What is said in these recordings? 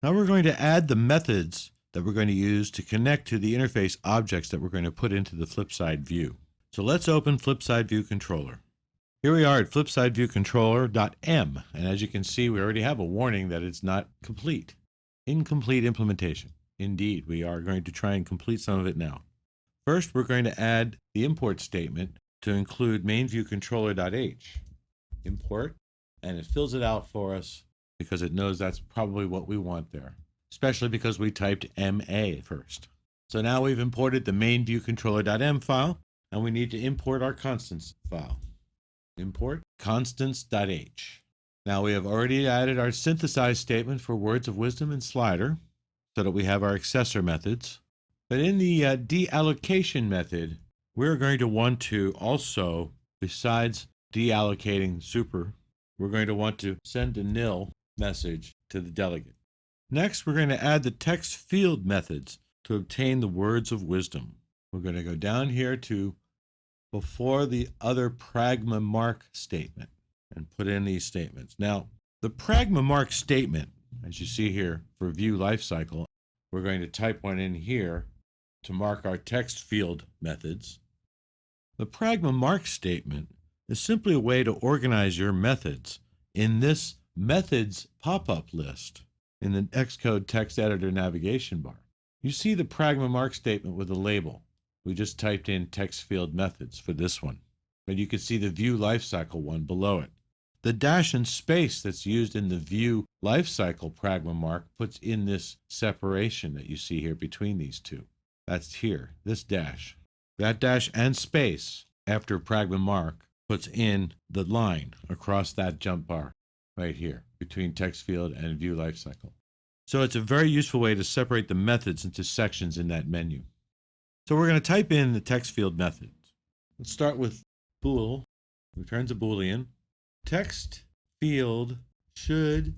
Now we're going to add the methods that we're going to use to connect to the interface objects that we're going to put into the Flipside view. So let's open Flipside View Controller. Here we are at Flipside View Controller.m, and as you can see, we already have a warning that it's not complete. Incomplete implementation. Indeed, we are going to try and complete some of it now. First, we're going to add the import statement to include MainViewController.h. Import, and it fills it out for us because it knows that's probably what we want there, especially because we typed MA first. So now we've imported the MainViewController.m file, and we need to import our constants file. Import constants.h. Now we have already added our synthesize statement for words of wisdom and slider so that we have our accessor methods. But in the deallocation method, we're going to want to also, besides deallocating super, we're going to want to send a nil message to the delegate. Next, we're going to add the text field methods to obtain the words of wisdom. We're going to go down here to before the other pragma mark statement and put in these statements. Now, the pragma mark statement, as you see here for view lifecycle, we're going to type one in here to mark our text field methods. The pragma mark statement is simply a way to organize your methods in this methods pop-up list in the Xcode text editor navigation bar. You see the pragma mark statement with a label. We just typed in text field methods for this one, but you can see the view lifecycle one below it. The dash and space that's used in the view lifecycle pragma mark puts in this separation that you see here between these two. That's here, this dash. That dash and space after pragma mark puts in the line across that jump bar right here between text field and view lifecycle. So it's a very useful way to separate the methods into sections in that menu. So we're going to type in the text field methods. Let's start with bool, returns a boolean. Text field should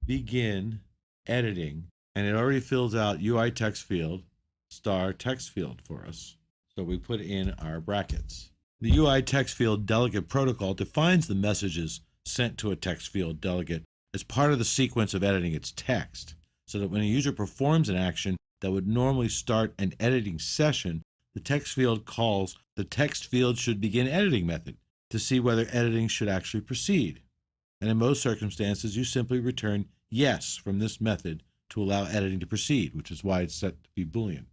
begin editing, and it already fills out UI text field star text field for us. So we put in our brackets. The UI text field delegate protocol defines the messages sent to a text field delegate as part of the sequence of editing its text, so that when a user performs an action that would normally start an editing session, the text field calls the text field should begin editing method to see whether editing should actually proceed. And in most circumstances, you simply return yes from this method to allow editing to proceed, which is why it's set to be Boolean.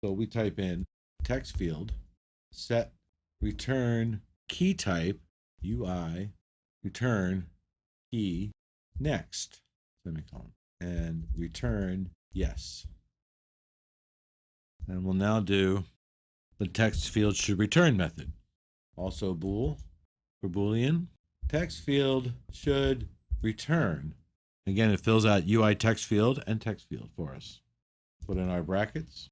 So we type in text field, set return key type, UI, return key next, semicolon, and return yes. And we'll now do the text field should return method. Also bool for Boolean. Text field should return. Again, it fills out UI text field and text field for us. Put in our brackets.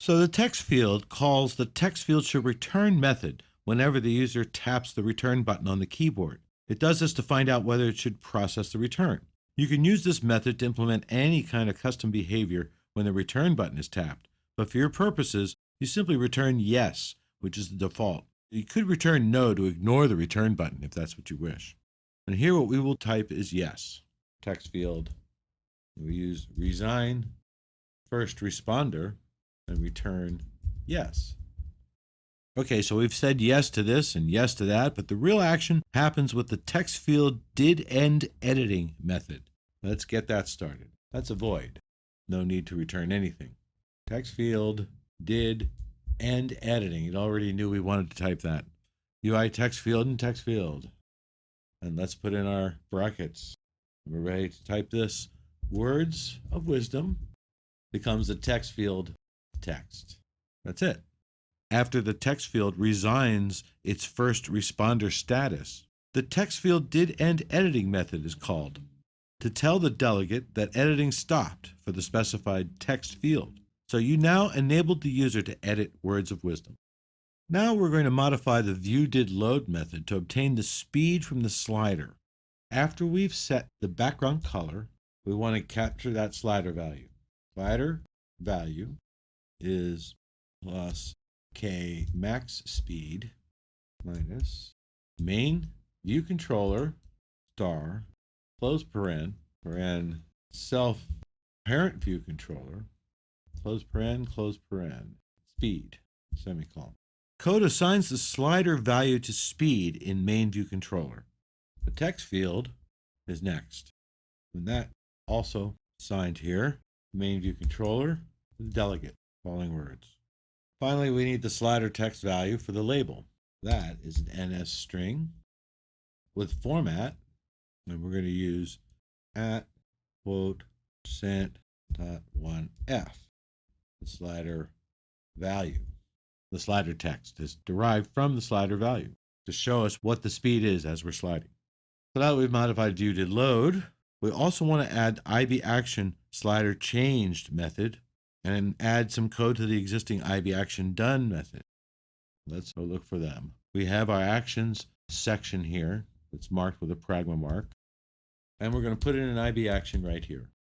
So the text field calls the text field should return method whenever the user taps the return button on the keyboard. It does this to find out whether it should process the return. You can use this method to implement any kind of custom behavior when the return button is tapped, but for your purposes, you simply return yes, which is the default. You could return no to ignore the return button if that's what you wish. And here what we will type is yes. Text field, we use resign first responder and return yes. Okay, so we've said yes to this and yes to that, but the real action happens with the text field did end editing method. Let's get that started. That's a void. No need to return anything. Text field did end editing. It already knew we wanted to type that. UI text field and text field. And let's put in our brackets. We're ready to type this. Words of wisdom becomes the text field text. That's it. After the text field resigns its first responder status, the text field did end editing method is called to tell the delegate that editing stopped for the specified text field. So you now enabled the user to edit words of wisdom. Now we're going to modify the viewDidLoad method to obtain the speed from the slider. After we've set the background color, we want to capture that slider value. Slider value is plus k max speed minus main view controller star close paren self parent view controller, close paren, speed, semicolon. Code assigns the slider value to speed in main view controller. The text field is next. And that also assigned here, main view controller, the delegate, following words. Finally, we need the slider text value for the label. That is an NS string with format, and we're going to use at quote %.1f, the slider value. The slider text is derived from the slider value to show us what the speed is as we're sliding. So now that we've modified view to load, we also want to add IB action slider changed method and add some code to the existing IB action done method. Let's go look for them. We have our actions section here that's marked with a pragma mark, and we're going to put in an IB action right here.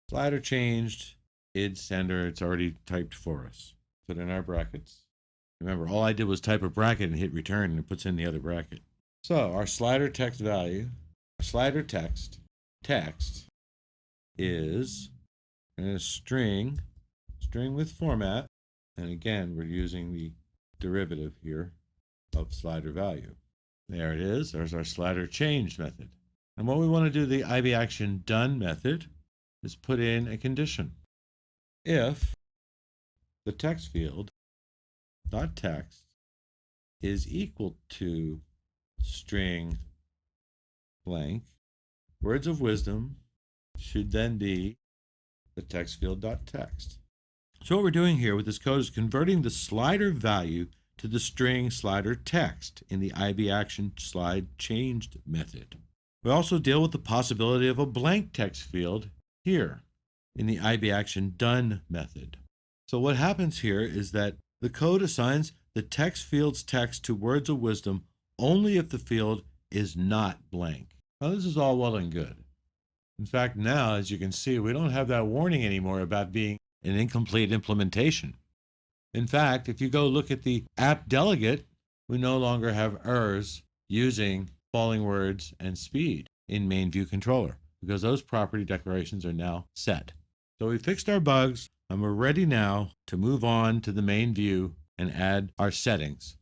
Slider changed, id sender, it's already typed for us. Put in our brackets. Remember, all I did was type a bracket and hit return, and it puts in the other bracket. So our slider text value, slider text is a string with format, and again, we're using the derivative here of slider value. There it is. There's our slider changed method. And what we want to do the IB action done method is put in a condition. If the text field dot text is equal to string blank, words of wisdom should then be the text field dot text. So what we're doing here with this code is converting the slider value to the string slider text in the IB action slide changed method. We also deal with the possibility of a blank text field here in the IB action done method. So what happens here is that the code assigns the text field's text to words of wisdom only if the field is not blank. Now this is all well and good. In fact, now, as you can see, we don't have that warning anymore about being an incomplete implementation. In fact, if you go look at the app delegate, we no longer have errors using falling words and speed in main view controller because those property declarations are now set. So we fixed our bugs, and we're ready now to move on to the main view and add our settings.